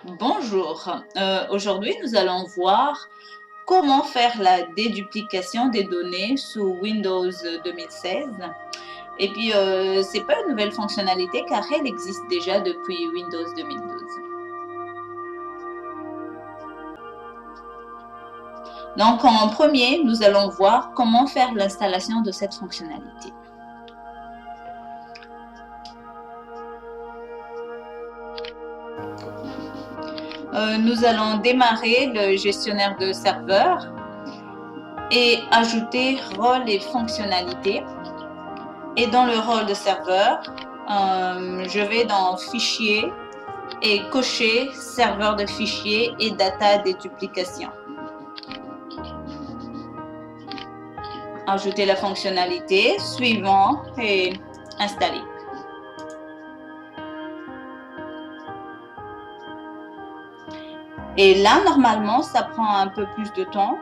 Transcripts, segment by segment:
Bonjour, aujourd'hui nous allons voir comment faire la déduplication des données sous Windows 2016. Et puis, ce n'est pas une nouvelle fonctionnalité car elle existe déjà depuis Windows 2012. Donc, en premier, nous allons voir comment faire l'installation de cette fonctionnalité. Nous allons démarrer le gestionnaire de serveur et ajouter rôle et fonctionnalités. Et dans le rôle de serveur, je vais dans Fichier et cocher serveur de fichiers et data déduplication. Ajouter la fonctionnalité, suivant et installer. Et là, normalement, ça prend un peu plus de temps.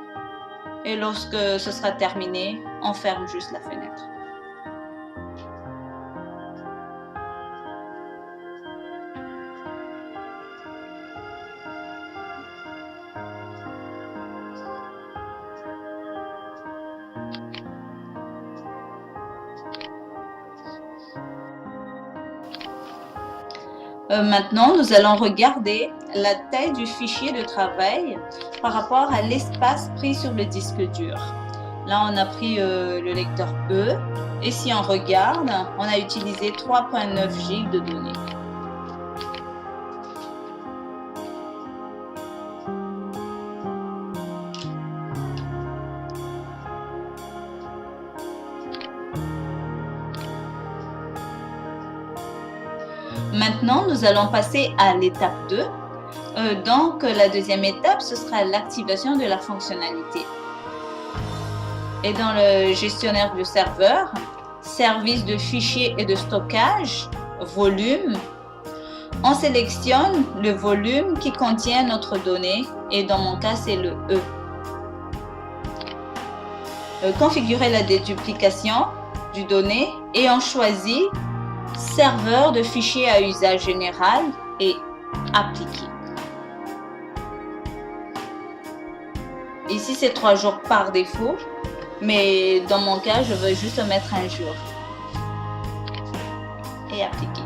Et lorsque ce sera terminé, on ferme juste la fenêtre. Maintenant, nous allons regarder la taille du fichier de travail par rapport à l'espace pris sur le disque dur. Là, on a pris le lecteur E et si on regarde, on a utilisé 3.9 GB de données. Maintenant, nous allons passer à l'étape 2. Donc, la deuxième étape, ce sera l'activation de la fonctionnalité. Et dans le gestionnaire du serveur, service de fichiers et de stockage, volume, on sélectionne le volume qui contient notre donnée et dans mon cas, c'est le E. Configurer la déduplication du données et on choisit serveur de fichiers à usage général et appliquer. Ici, c'est 3 jours par défaut, mais dans mon cas, je veux juste mettre un jour. Et appliquer.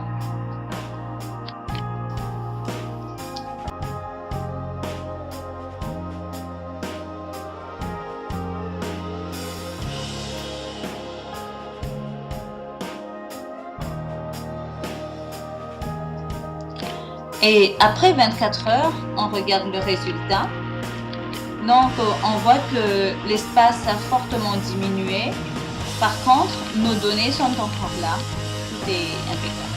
Et après 24 heures, on regarde le résultat. Donc, on voit que l'espace a fortement diminué. Par contre, nos données sont encore là. Tout est impeccable.